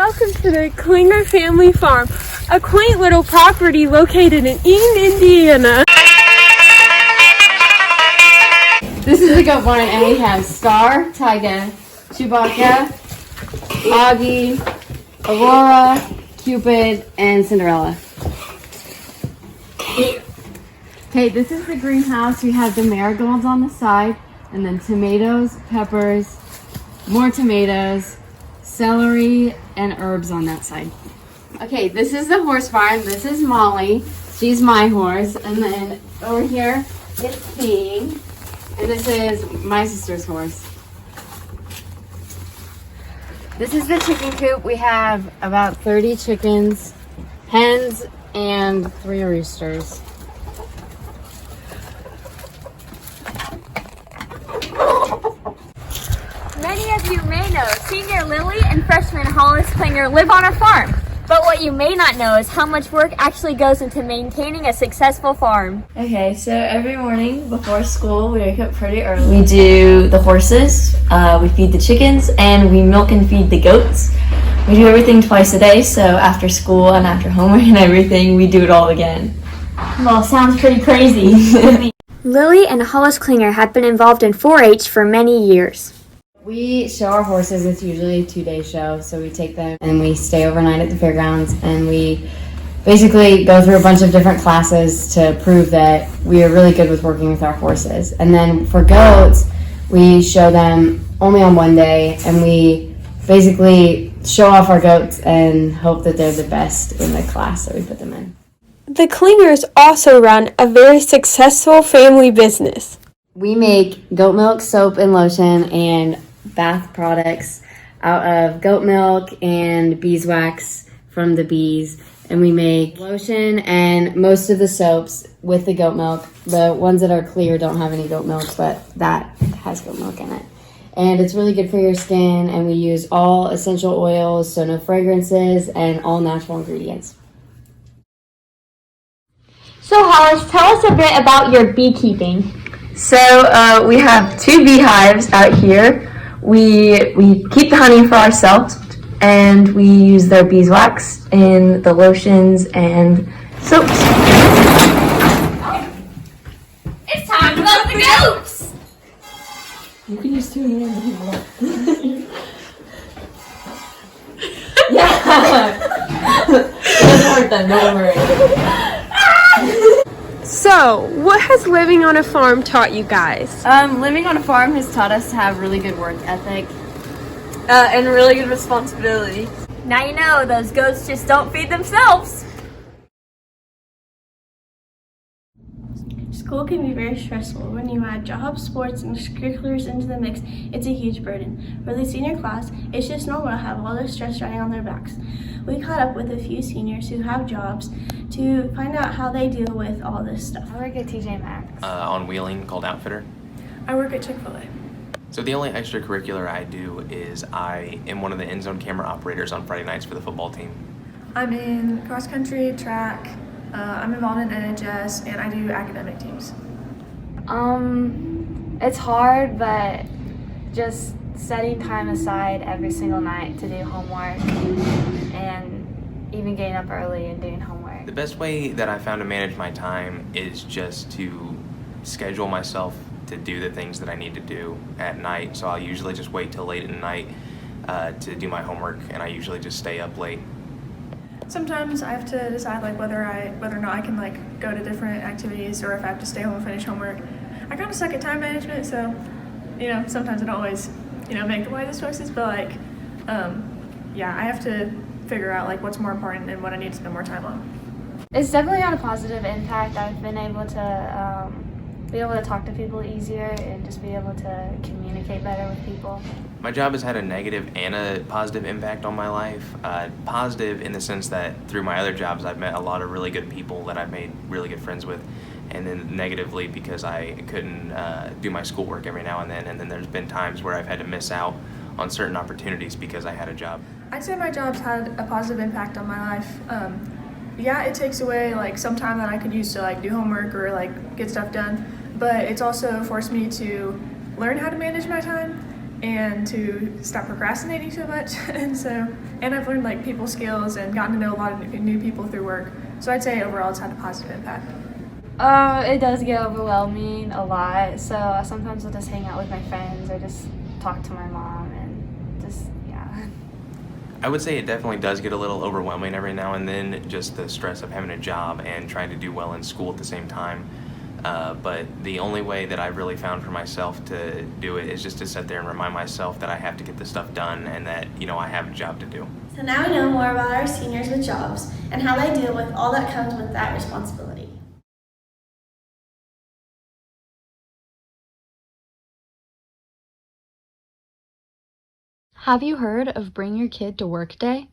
welcome to the Klinger Family Farm, a quaint little property located in Eaton, Indiana. This is the goat barn, and we have Scar, Tyga, Chewbacca, Augie, Aurora, Cupid, and Cinderella. Okay, this is the greenhouse. We have the marigolds on the side, and then tomatoes, peppers, more tomatoes, celery, and herbs on that side. Okay, this is the horse barn. This is Molly. She's my horse. And then over here, it's King. And this is my sister's horse. This is the chicken coop. We have about 30 chickens, hens, and 3 roosters. Many of you may know senior Lily and freshman Hollis Klinger live on our farm. But what you may not know is how much work actually goes into maintaining a successful farm. Okay, so every morning before school, we wake up pretty early. We do the horses, we feed the chickens, and we milk and feed the goats. We do everything twice a day, so after school and after homework and everything, we do it all again. Well, sounds pretty crazy. Lily and Hollis Klinger have been involved in 4-H for many years. We show our horses. It's usually a 2-day show, so we take them and we stay overnight at the fairgrounds, and we basically go through a bunch of different classes to prove that we are really good with working with our horses. And then for goats, we show them only on one day, and we basically show off our goats and hope that they're the best in the class that we put them in. The Klingers also run a very successful family business. We make goat milk, soap, and lotion, and bath products out of goat milk and beeswax from the bees. And we make lotion and most of the soaps with the goat milk. The ones that are clear don't have any goat milk, but that has goat milk in it. And it's really good for your skin, and we use all essential oils, so no fragrances, and all natural ingredients. So Hollis, tell us a bit about your beekeeping. So we have 2 beehives out here. We keep the honey for ourselves, and we use their beeswax in the lotions and soaps. It's time to vote the goats! You can use 2 hands if you want. Yeah! It doesn't hurt them, don't worry. So, what has living on a farm taught you guys? Living on a farm has taught us to have really good work ethic. And really good responsibility. Now you know those goats just don't feed themselves. School can be very stressful. When you add jobs, sports, and extracurriculars into the mix, it's a huge burden. For the senior class, it's just normal to have all this stress riding on their backs. We caught up with a few seniors who have jobs to find out how they deal with all this stuff. I work at TJ Maxx. On Wheeling called Outfitter. I work at Chick-fil-A. So the only extracurricular I do is I am one of the end zone camera operators on Friday nights for the football team. I'm in cross country, track, I'm involved in NHS, and I do academic teams. It's hard, but just setting time aside every single night to do homework and even getting up early and doing homework. The best way that I found to manage my time is just to schedule myself to do the things that I need to do at night. So I'll usually just wait till late at night to do my homework, and I usually just stay up late. Sometimes I have to decide whether or not I can go to different activities, or if I have to stay home and finish homework. I kind of suck at time management, so sometimes I don't always make the wisest choices. But I have to figure out what's more important and what I need to spend more time on. It's definitely had a positive impact. I've been able to talk to people easier and just be able to communicate better with people. My job has had a negative and a positive impact on my life. Positive in the sense that through my other jobs I've met a lot of really good people that I've made really good friends with, and then negatively because I couldn't do my schoolwork every now and then there's been times where I've had to miss out on certain opportunities because I had a job. I'd say my job's had a positive impact on my life. It takes away some time that I could use to do homework or get stuff done, but it's also forced me to learn how to manage my time and to stop procrastinating so much. And I've learned like people skills and gotten to know a lot of new people through work. So I'd say overall it's had a positive impact. It does get overwhelming a lot, so sometimes I'll just hang out with my friends or just talk to my mom and just, yeah. I would say it definitely does get a little overwhelming every now and then, just the stress of having a job and trying to do well in school at the same time. But the only way that I've really found for myself to do it is just to sit there and remind myself that I have to get this stuff done and that, I have a job to do. So now we know more about our seniors with jobs and how they deal with all that comes with that responsibility. Have you heard of Bring Your Kid to Work Day?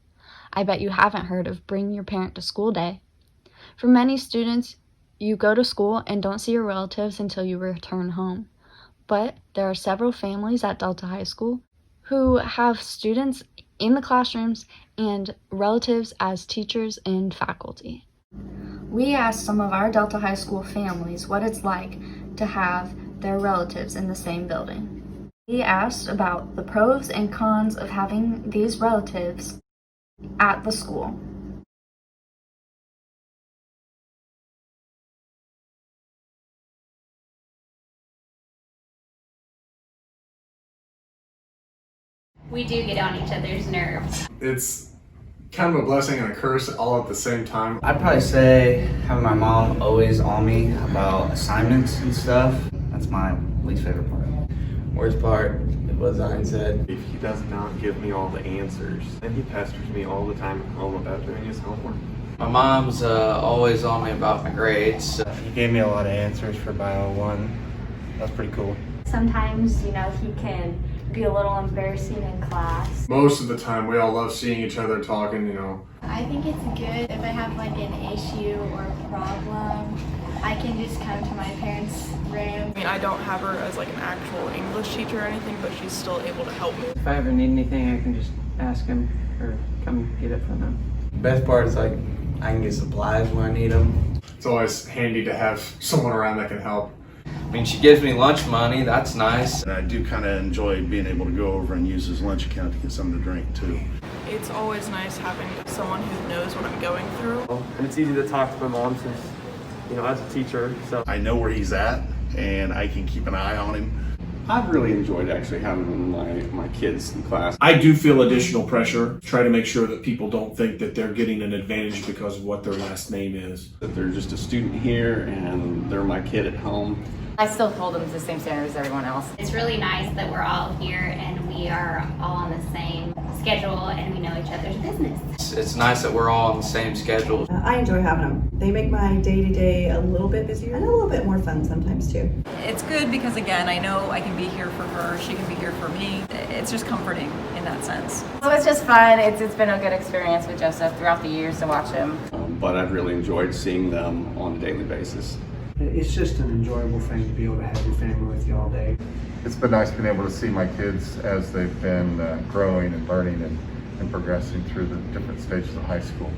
I bet you haven't heard of Bring Your Parent to School Day. For many students, you go to school and don't see your relatives until you return home. But there are several families at Delta High School who have students in the classrooms and relatives as teachers and faculty. We asked some of our Delta High School families what it's like to have their relatives in the same building. We asked about the pros and cons of having these relatives at the school. We do get on each other's nerves. It's kind of a blessing and a curse all at the same time. I'd probably say having my mom always on me about assignments and stuff. That's my least favorite part. Worst part, what Zion said. If he does not give me all the answers, and he pesters me all the time at home about doing his homework. My mom's always on me about my grades. He gave me a lot of answers for Bio 1. That's pretty cool. Sometimes, he can be a little embarrassing in class. Most of the time, we all love seeing each other talking, I think it's good if I have like an issue or a problem, I can just come to my parents' room. I don't have her as like an actual English teacher or anything, but she's still able to help me. If I ever need anything, I can just ask him or come get it from him. Best part is I can get supplies when I need them. It's always handy to have someone around that can help. She gives me lunch money, that's nice. And I do kind of enjoy being able to go over and use his lunch account to get something to drink too. It's always nice having someone who knows what I'm going through. And it's easy to talk to my mom since, as a teacher, so. I know where he's at and I can keep an eye on him. I've really enjoyed actually having my kids in class. I do feel additional pressure, try to make sure that people don't think that they're getting an advantage because of what their last name is. That they're just a student here and they're my kid at home. I still hold them to the same standard as everyone else. It's really nice that we're all here and we are all on the same schedule and we know each other's business. It's nice that we're all on the same schedule. I enjoy having them. They make my day-to-day a little bit busier and a little bit more fun sometimes too. It's good because again, I know I can be here for her, she can be here for me. It's just comforting in that sense. So it's just fun. It's been a good experience with Joseph throughout the years to watch him. But I've really enjoyed seeing them on a daily basis. It's just an enjoyable thing to be able to have your family with you all day. It's been nice being able to see my kids as they've been growing and learning and progressing through the different stages of high school.